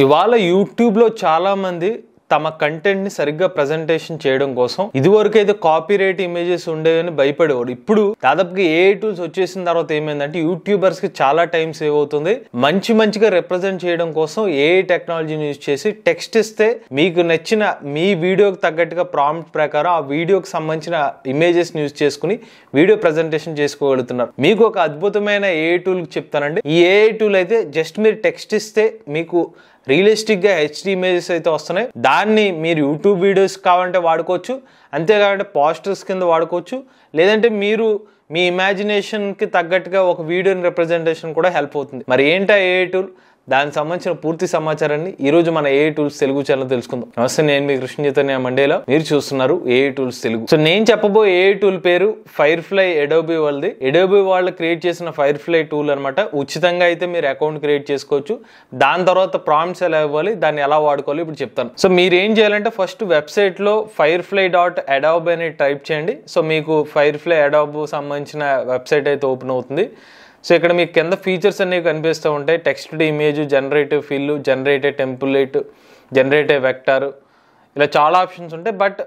ఇవాళ యూట్యూబ్లో చాలామంది తమ కంటెంట్ని సరిగ్గా ప్రజెంటేషన్ చేయడం కోసం ఇదివరకు అయితే కాపీరైట్ ఇమేజెస్ ఉండేవని భయపడేవాడు. ఇప్పుడు దాదాపుగా ఏఐ టూల్స్ వచ్చేసిన తర్వాత ఏమైందంటే యూట్యూబర్స్కి చాలా టైం సేవ్ అవుతుంది. మంచిగా రిప్రజెంట్ చేయడం కోసం ఏఐ టెక్నాలజీని యూజ్ చేసి టెక్స్ట్ ఇస్తే మీకు నచ్చిన మీ వీడియోకి తగ్గట్టుగా ప్రాంప్ట్ ప్రకారం ఆ వీడియోకి సంబంధించిన ఇమేజెస్ని యూజ్ చేసుకుని వీడియో ప్రజెంటేషన్ చేసుకోగలుగుతున్నారు. మీకు ఒక అద్భుతమైన ఏఐ టూల్ చెప్తానండి. ఈ ఏఐ టూల్ అయితే జస్ట్ మీరు టెక్స్ట్ ఇస్తే మీకు రియలిస్టిక్గా హెచ్డి ఇమేజెస్ అయితే వస్తున్నాయి. దాన్ని మీరు యూట్యూబ్ వీడియోస్ కావాలంటే వాడుకోవచ్చు, అంతేకాకుండా పోస్టర్స్ కింద వాడుకోవచ్చు, లేదంటే మీరు మీ ఇమాజినేషన్కి తగ్గట్టుగా ఒక వీడియోని రిప్రజెంటేషన్ కూడా హెల్ప్ అవుతుంది. మరి ఏంటా ఏఐ టూల్, దానికి సంబంధించిన పూర్తి సమాచారాన్ని ఈరోజు మన ఏఐ టూల్స్ తెలుగు ఛానల్ తెలుసుకుందాం. నమస్తే, నేను మీ కృష్ణ చైతన్య మండేలా, మీరు చూస్తున్నారు ఏఐ టూల్స్ తెలుగు. సో నేను చెప్పబోయే ఏఐ టూల్ పేరు ఫైర్ఫ్లై. అడోబీ వాళ్ళది. అడోబీ వాళ్ళు క్రియేట్ చేసిన ఫైర్ఫ్లై టూల్ అనమాట. ఉచితంగా అయితే మీరు అకౌంట్ క్రియేట్ చేసుకోవచ్చు. దాని తర్వాత ప్రాంప్ట్స్ ఎలా ఇవ్వాలి, దాన్ని ఎలా వాడుకోవాలి ఇప్పుడు చెప్తాను. సో మీరు ఏం చేయాలంటే ఫస్ట్ వెబ్సైట్లో firefly.adobe అని టైప్ చేయండి. సో మీకు ఫైర్ఫ్లై అడోబ్ సంబంధించిన వెబ్సైట్ అయితే ఓపెన్ అవుతుంది. సో ఇక్కడ మీకు కింద ఫీచర్స్ అనేవి కనిపిస్తూ ఉంటాయి. Text to image, generative fill, generative template, generative vector, ఇలా చాలా ఆప్షన్స్ ఉంటాయి. బట్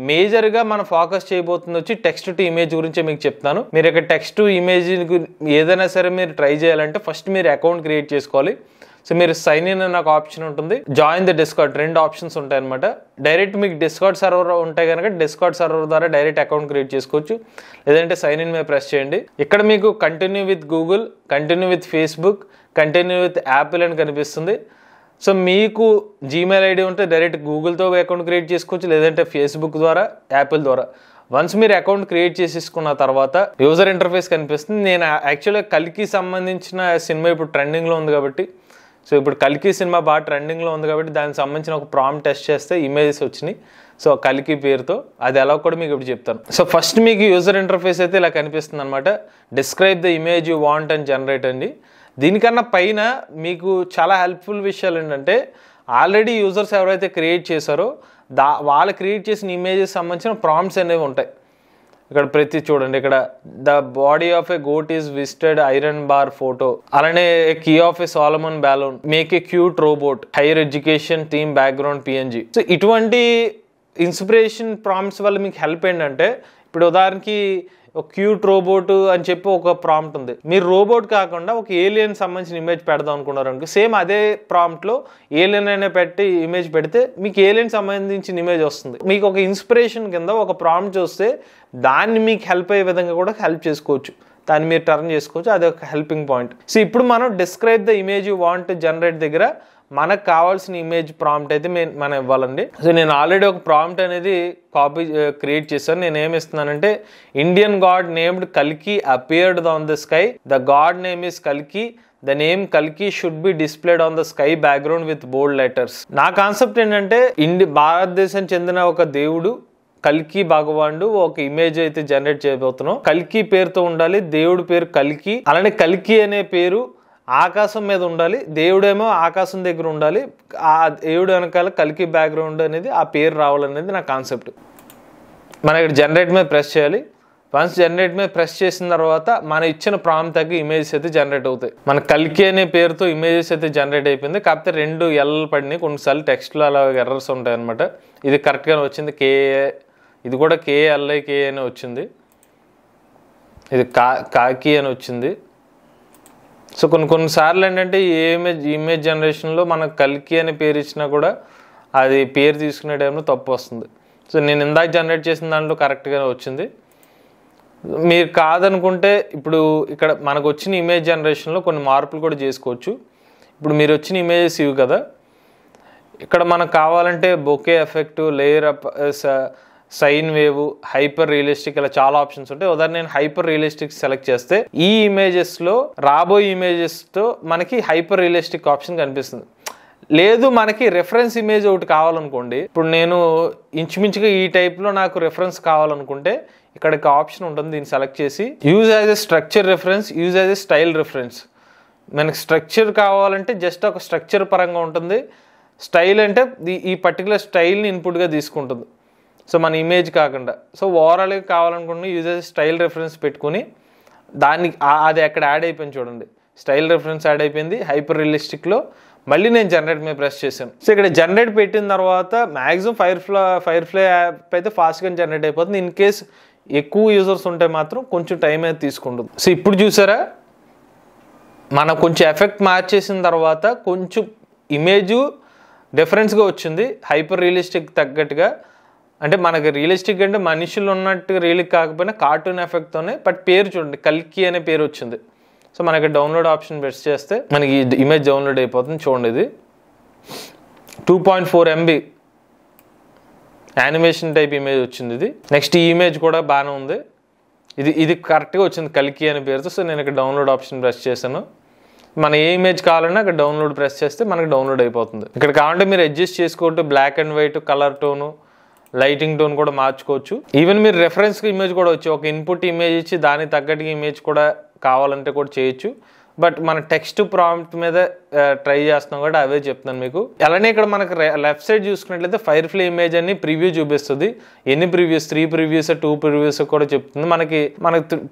మేజర్గా మనం ఫోకస్ చేయబోతుంది వచ్చి టెక్స్ట్ టు ఇమేజ్ గురించి మీకు చెప్తాను. మీరు ఇక్కడ టెక్స్ట్ టు ఇమేజ్ ఏదైనా సరే మీరు ట్రై చేయాలంటే ఫస్ట్ మీరు అకౌంట్ క్రియేట్ చేసుకోవాలి. సో మీరు సైన్ ఇన్ అనే ఒక ఆప్షన్ ఉంటుంది, జాయిన్ ద డిస్కార్డ్, రెండు ఆప్షన్స్ ఉంటాయి అనమాట. డైరెక్ట్ మీకు డిస్కార్డ్ సర్వర్ ఉంటాయి కనుక డిస్కార్డ్ సర్వర్ ద్వారా డైరెక్ట్ అకౌంట్ క్రియేట్ చేసుకోవచ్చు, లేదంటే సైన్ ఇన్ మీద ప్రెస్ చేయండి. ఇక్కడ మీకు continue with Google, continue with Facebook, continue with Apple అని కనిపిస్తుంది. సో మీకు జీమెయిల్ ఐడి ఉంటే డైరెక్ట్ గూగుల్తో అకౌంట్ క్రియేట్ చేసుకోవచ్చు, లేదంటే ఫేస్బుక్ ద్వారా, యాపిల్ ద్వారా. వన్స్ మీరు అకౌంట్ క్రియేట్ చేసేసుకున్న తర్వాత యూజర్ ఇంటర్ఫేస్ కనిపిస్తుంది. నేను యాక్చువల్గా కల్కి సంబంధించిన సినిమా ఇప్పుడు ట్రెండింగ్లో ఉంది కాబట్టి, సో ఇప్పుడు కల్కి సినిమా బాగా ట్రెండింగ్లో ఉంది కాబట్టి దానికి సంబంధించిన ఒక ప్రాంప్ట్ టెస్ట్ చేస్తే ఇమేజెస్ వచ్చినాయి. సో కల్కి పేరుతో అది ఎలా కూడా మీకు ఇప్పుడు చెప్తాను. సో ఫస్ట్ మీకు యూజర్ ఇంటర్ఫేస్ అయితే ఇలా కనిపిస్తుంది అనమాట. Describe the image you want and generate అండి. దీనికన్నా పైన మీకు చాలా హెల్ప్ఫుల్ విషయాలు ఏంటంటే ఆల్రెడీ యూజర్స్ ఎవరైతే క్రియేట్ చేశారో వాళ్ళు క్రియేట్ చేసిన ఇమేజెస్ సంబంధించిన ప్రాంప్ట్స్ అనేవి ఉంటాయి. ఇక్కడ ప్రతి చూడండి, ఇక్కడ the body of a goat is visited iron bar photo, అలానే key of a salmon balloon, make a cute robot, higher education theme background PNG. So ఇటువంటి ఇన్స్పిరేషన్ ప్రాంప్ట్స్ వల్ల మీకు హెల్ప్ ఏంటంటే, ఇప్పుడు ఉదాహరణకి ఒక క్యూట్ రోబోట్ అని చెప్పి ఒక ప్రాంప్ట్ ఉంది. మీరు రోబోట్ కాకుండా ఒక ఏలియన్ సంబంధించిన ఇమేజ్ పెడదాం అనుకున్నారు అనుకో, సేమ్ అదే ప్రాంప్ట్లో ఏలియన్ అనే పెట్టి ఇమేజ్ పెడితే మీకు ఏలియన్ సంబంధించిన ఇమేజ్ వస్తుంది. మీకు ఒక ఇన్స్పిరేషన్ కింద ఒక ప్రాంప్ట్ చూస్తే దాన్ని మీకు హెల్ప్ అయ్యే విధంగా కూడా హెల్ప్ చేసుకోవచ్చు, దాన్ని మీరు టర్న్ చేసుకోవచ్చు. అది ఒక హెల్పింగ్ పాయింట్. సో ఇప్పుడు మనం describe the image you want generate దగ్గర మనకు కావాల్సిన ఇమేజ్ ప్రాంప్ట్ అయితే మనం ఇవ్వాలండి. సో నేను ఆల్రెడీ ఒక ప్రాంప్ట్ అనేది క్రియేట్ చేశాను. నేను ఏమి ఇస్తున్నానంటే, ఇండియన్ గాడ్ నేమ్డ్ కల్కి appeared on the sky, the God name is కల్కి, ద నేమ్ కల్కి should be displayed on the sky background with bold letters. నా కాన్సెప్ట్ ఏంటంటే, భారతదేశం చెందిన ఒక దేవుడు కల్కి భగవానుడు ఒక ఇమేజ్ అయితే జనరేట్ చేయబోతున్నాం. కల్కి పేరుతో ఉండాలి, దేవుడి పేరు కల్కి, అలానే కల్కి అనే పేరు ఆకాశం మీద ఉండాలి, దేవుడేమో ఆకాశం దగ్గర ఉండాలి, ఆ దేవుడు వెనకాల కల్కి బ్యాక్గ్రౌండ్ అనేది ఆ పేరు రావాలనేది నా కాన్సెప్ట్. మనం ఇక్కడ జనరేట్ మీద ప్రెస్ చేయాలి. వన్స్ జనరేట్ మీద ప్రెస్ చేసిన తర్వాత మన ఇచ్చిన ప్రాంప్ట్ తగ్గ ఇమేజెస్ అయితే జనరేట్ అవుతాయి. మన కల్కి అనే పేరుతో ఇమేజెస్ అయితే జనరేట్ అయిపోయింది. కాకపోతే 2 L పడినాయి, కొన్నిసార్లు టెక్స్ట్లో అలా ఎర్రర్స్ ఉంటాయి అనమాట. ఇది కరెక్ట్గానే వచ్చింది, కేఏ, ఇది కూడా KLIK అని వచ్చింది, ఇది కాకి అని వచ్చింది. సో కొన్నిసార్లు ఏంటంటే ఈ ఇమేజ్ జనరేషన్లో మనకు కల్కి అనే పేరు ఇచ్చినా కూడా అది పేరు తీసుకునే టైంలో తప్పు వస్తుంది. సో నేను ఇందాక జనరేట్ చేసిన దాంట్లో కరెక్ట్గానే వచ్చింది. మీరు కాదనుకుంటే ఇప్పుడు ఇక్కడ మనకు వచ్చిన ఇమేజ్ జనరేషన్లో కొన్ని మార్పులు కూడా చేసుకోవచ్చు. ఇప్పుడు మీరు వచ్చిన ఇమేజెస్ ఇవి కదా, ఇక్కడ మనకు కావాలంటే bouquet effect, layer up, sine wave, hyper realistic, ఇలా చాలా ఆప్షన్స్ ఉంటాయి. ఉదాహరణ నేను హైపర్ రియలిస్టిక్ సెలెక్ట్ చేస్తే ఈ ఇమేజెస్లో రాబోయే ఇమేజెస్తో మనకి హైపర్ రియలిస్టిక్ ఆప్షన్ కనిపిస్తుంది. లేదు మనకి రెఫరెన్స్ ఇమేజ్ ఒకటి కావాలనుకోండి, ఇప్పుడు నేను ఇంచుమించుగా ఈ టైప్లో నాకు రెఫరెన్స్ కావాలనుకుంటే ఇక్కడ ఆప్షన్ ఉంటుంది, దీన్ని సెలెక్ట్ చేసి use as a structure reference, use as a style reference. మనకి స్ట్రక్చర్ కావాలంటే జస్ట్ ఒక స్ట్రక్చర్ పరంగా ఉంటుంది, స్టైల్ అంటే ఈ పర్టికులర్ స్టైల్ని ఇన్పుట్గా తీసుకుంటుంది. సో మన ఇమేజ్ కాకుండా, సో ఓవరాల్గా కావాలనుకుంటున్నా యూజ్ యాజ్ స్టైల్ రెఫరెన్స్ పెట్టుకుని దానికి అది అక్కడ యాడ్ అయిపోయింది చూడండి, స్టైల్ రెఫరెన్స్ యాడ్ అయిపోయింది. హైపర్ రియలిస్టిక్లో మళ్ళీ నేను జనరేట్ మీద ప్రెస్ చేశాను. సో ఇక్కడ జనరేట్ పెట్టిన తర్వాత మ్యాక్సిమం ఫైర్ఫ్లై యాప్ అయితే ఫాస్ట్గా జనరేట్ అయిపోతుంది. ఇన్ కేస్ ఎక్కువ యూజర్స్ ఉంటే మాత్రం కొంచెం టైం అయితే తీసుకుంటుంది. సో ఇప్పుడు చూసారా, మనం కొంచెం ఎఫెక్ట్ మార్చేసిన తర్వాత కొంచెం ఇమేజ్ డిఫరెన్స్గా వచ్చింది, హైపర్ రియలిస్టిక్ తగ్గట్టుగా. అంటే మనకి రియలిస్టిక్ అంటే మనుషులు ఉన్నట్టుగా రియలిక్ కాకపోయినా కార్టూన్ ఎఫెక్ట్తోనే. బట్ పేరు చూడండి, కల్కి అనే పేరు వచ్చింది. సో మనకి డౌన్లోడ్ ఆప్షన్ ప్రెస్ చేస్తే మనకి ఇమేజ్ డౌన్లోడ్ అయిపోతుంది. చూడండి, ఇది 2.4 MB యానిమేషన్ టైప్ ఇమేజ్ వచ్చింది. ఇది నెక్స్ట్ ఈ ఇమేజ్ కూడా బాగానే ఉంది. ఇది కరెక్ట్గా వచ్చింది కల్కి అనే పేరుతో. సో నేను ఇక్కడ డౌన్లోడ్ ఆప్షన్ ప్రెస్ చేశాను. మన ఏ ఇమేజ్ కావాలన్నా అక్కడ డౌన్లోడ్ ప్రెస్ చేస్తే మనకి డౌన్లోడ్ అయిపోతుంది. ఇక్కడ కావాలంటే మీరు అడ్జస్ట్ చేసుకోవచ్చు, black and white, colour tone, lighting tone కూడా మార్చుకోవచ్చు. ఈవెన్ మీరు రెఫరెన్స్కి ఇమేజ్ కూడా వచ్చి ఒక ఇన్పుట్ ఇమేజ్ ఇచ్చి దానికి తగ్గట్టుగా ఇమేజ్ కూడా కావాలంటే కూడా చేయొచ్చు. బట్ మన టెక్స్ట్ ప్రాంప్ట్ మీద ట్రై చేస్తున్నాం కూడా అవే చెప్తున్నాను మీకు. అలానే ఇక్కడ మనకు లెఫ్ట్ సైడ్ చూసుకున్నట్లయితే ఫైర్ఫ్లై ఇమేజ్ అని ప్రివ్యూ చూపిస్తుంది. ఎన్ని ప్రివ్యూస్, 3 ప్రివ్యూస్ 2 ప్రివ్యూస్ కూడా చెప్తుంది. మనకి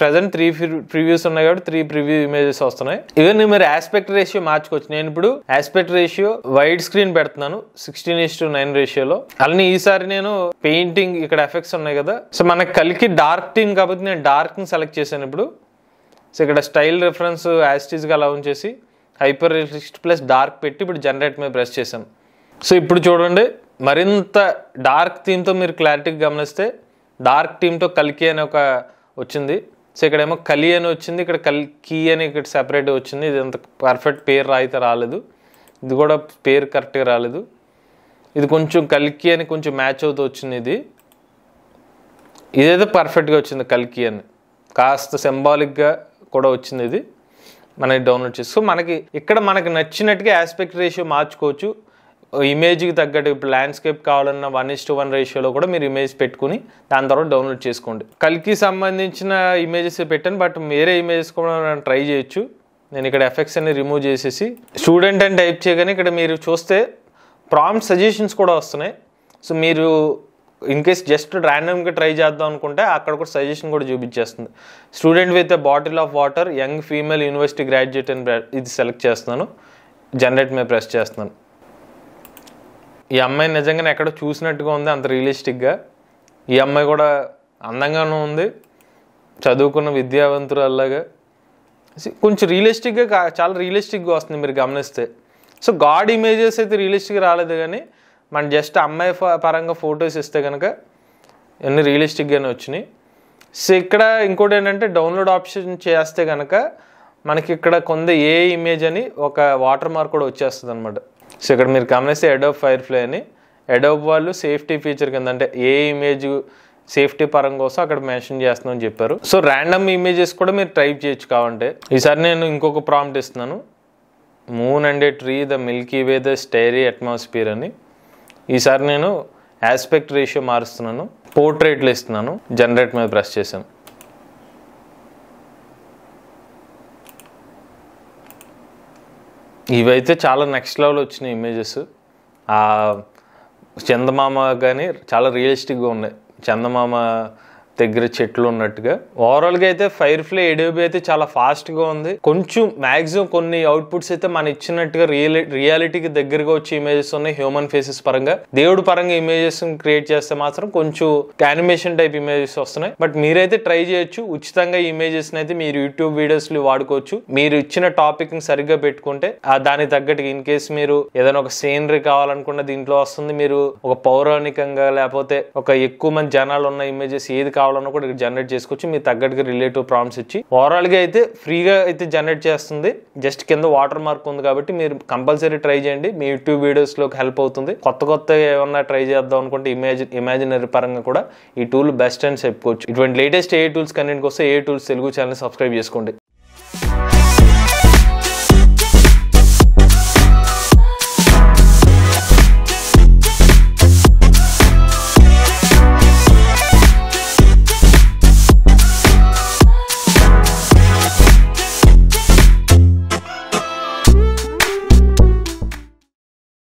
ప్రెసెంట్ 3 ప్రివ్యూస్ ఉన్నాయి కాబట్టి 3 ప్రివ్యూ ఇమేజెస్ వస్తున్నాయి. ఈవెన్ మీరు ఆస్పెక్ట్ రేషియో మార్చుకోవచ్చు. నేను ఇప్పుడు ఆస్పెక్ట్ రేషియో వైడ్ స్క్రీన్ పెడుతున్నాను 16:9 రేషియోలో. అలానే ఈసారి నేను పెయింటింగ్ ఇక్కడ ఎఫెక్ట్స్ ఉన్నాయి కదా, సో మనకి కలికి డార్క్ థీమ్ కాబట్టి నేను డార్క్ ని సెలెక్ట్ చేశాను ఇప్పుడు. సో ఇక్కడ స్టైల్ రిఫరెన్స్ యాస్టీస్గా అలా ఉంచేసి హైపర్ రియలిస్టిక్ ప్లస్ డార్క్ పెట్టి ఇప్పుడు జనరేట్ మీద ప్రెస్ చేశాను. సో ఇప్పుడు చూడండి, మరింత డార్క్ థీమ్తో మీరు క్లారిటీగా గమనిస్తే డార్క్ థీమ్తో కల్కి అని ఒక వచ్చింది. సో ఇక్కడేమో కలి అని వచ్చింది, ఇక్కడ కల్కి అని ఇక్కడ సెపరేట్ వచ్చింది. ఇది అంత పర్ఫెక్ట్ పేరు అయితే రాలేదు, ఇది కూడా పేరు కరెక్ట్గా రాలేదు. ఇది కొంచెం కల్కి అని కొంచెం మ్యాచ్ అవుతూ వచ్చింది. ఇదైతే పర్ఫెక్ట్గా వచ్చింది కల్కి అని, కాస్త సింబాలిక్గా కూడా వచ్చింది. ఇది మనకి డౌన్లోడ్ చేసుకో. మనకి ఇక్కడ మనకి నచ్చినట్టుగా ఆస్పెక్ట్ రేషియో మార్చుకోవచ్చు. ఇమేజ్కి తగ్గట్టు ఇప్పుడు ల్యాండ్స్కేప్ కావాలన్నా 1:1 రేషియోలో కూడా మీరు ఇమేజ్ పెట్టుకుని దాని తర్వాత డౌన్లోడ్ చేసుకోండి. కల్కి సంబంధించిన ఇమేజెస్ పెట్టాను, బట్ వేరే ఇమేజెస్ కూడా ట్రై చేయొచ్చు. నేను ఇక్కడ ఎఫెక్ట్స్ అన్ని రిమూవ్ చేసేసి స్టూడెంట్ అని టైప్ చేయగానే ఇక్కడ మీరు చూస్తే ప్రాంప్ట్ సజెషన్స్ కూడా వస్తున్నాయి. సో మీరు ఇన్ కేస్ జస్ట్ ర్యాండమ్గా ట్రై చేద్దాం అనుకుంటే అక్కడ కూడా సజెషన్ కూడా చూపించేస్తుంది. Student with a bottle of water, young female university graduate అని ఇది సెలెక్ట్ చేస్తున్నాను, జనరేట్ మీద ప్రెస్ చేస్తున్నాను. ఈ అమ్మాయి నిజంగానే ఎక్కడో చూసినట్టుగా ఉంది, అంత రియలిస్టిక్గా. ఈ అమ్మాయి కూడా అందంగానూ ఉంది, చదువుకున్న విద్యావంతురాల్లాగా. కొంచెం రియలిస్టిక్గా, చాలా రియలిస్టిక్గా వస్తుంది మీరు గమనిస్తే. సో గాడ్ ఇమేజెస్ అయితే రియలిస్టిక్గా రాలేదు, కానీ మన జస్ట్ అమ్మాయి పరంగా ఫొటోస్ ఇస్తే కనుక అన్ని రియలిస్టిక్గానే వచ్చినాయి. సో ఇక్కడ ఇంకోటి ఏంటంటే డౌన్లోడ్ ఆప్షన్ చేస్తే కనుక మనకి ఇక్కడ కొంత ఏ ఇమేజ్ అని ఒక వాటర్ మార్క్ కూడా వచ్చేస్తుంది అనమాట. సో ఇక్కడ మీరు గమనిస్తే అడోబ్ ఫైర్ఫ్లై అని, అడోబ్ వాళ్ళు సేఫ్టీ ఫీచర్ కింద అంటే ఏ ఇమేజ్ సేఫ్టీ పరంగా కోసం అక్కడ మెన్షన్ చేస్తున్నామని చెప్పారు. సో ర్యాండమ్ ఇమేజెస్ కూడా మీరు టైప్ చేయొచ్చు కావాలంటే. ఈసారి నేను ఇంకొక ప్రాంప్ట్ ఇస్తున్నాను, moon and A tree, the Milky way, the స్టైరీ atmosphere అని. ఈసారి నేను ఆస్పెక్ట్ రేషియో మారుస్తున్నాను, పోర్ట్రేట్లు ఇస్తున్నాను, జనరేట్ మీద ప్రెస్ చేశాను. ఇవైతే చాలా నెక్స్ట్ లెవెల్ వచ్చినాయి ఇమేజెస్. చందమామ కానీ చాలా రియలిస్టిక్గా ఉన్నాయి, చందమామ దగ్గర చెట్లు ఉన్నట్టుగా. ఓవరాల్గా అయితే ఫైర్ఫ్లై అడోబ్ అయితే చాలా ఫాస్ట్గా ఉంది. కొంచెం మ్యాక్సిమం కొన్ని అవుట్పుట్స్ అయితే మనం ఇచ్చినట్టుగా రియాలిటీకి దగ్గరగా వచ్చే ఇమేజెస్ ఉన్నాయి. హ్యూమన్ ఫేసెస్ పరంగా, దేవుడు పరంగా ఇమేజెస్ క్రియేట్ చేస్తే మాత్రం కొంచెం యానిమేషన్ టైప్ ఇమేజెస్ వస్తున్నాయి. బట్ మీరైతే ట్రై చేయొచ్చు, ఉచితంగా ఈ ఇమేజెస్ అయితే మీరు యూట్యూబ్ వీడియోస్లో వాడుకోవచ్చు. మీరు ఇచ్చిన టాపిక్ ని సరిగ్గా పెట్టుకుంటే దానికి తగ్గట్టుగా ఇన్ కేసు మీరు ఏదైనా ఒక సీనరీ కావాలనుకున్న దీంట్లో వస్తుంది. మీరు ఒక పౌరాణికంగా లేకపోతే ఒక ఎక్కువ మంది జనాలు ఉన్న ఇమేజెస్ ఏది కావాలన్నా కూడా ఇక్కడ జనరేట్ చేసుకోవచ్చు. మీరు తగ్గట్టుగా రిలేటివ్ ప్రాంప్ట్స్ ఇచ్చి ఓవరాల్ గా అయితే ఫ్రీగా అయితే జనరేట్ చేస్తుంది. జస్ట్ కింద వాటర్ మార్క్ ఉంది కాబట్టి మీరు కంపల్సరీ ట్రై చేయండి, మీ యూట్యూబ్ వీడియోస్ లోకి హెల్ప్ అవుతుంది. కొత్త ఏమన్నా ట్రై చేద్దాం అనుకుంటే ఇమాజినరీ పరంగా కూడా ఈ టూల్ బెస్ట్ అని చెప్పుకోవచ్చు. ఇటువంటి లేటెస్ట్ ఏ టూల్స్ కనెంట్ కోసం ఏ టూల్స్ తెలుగు ఛానల్ సబ్స్క్రైబ్ చేసుకోండి.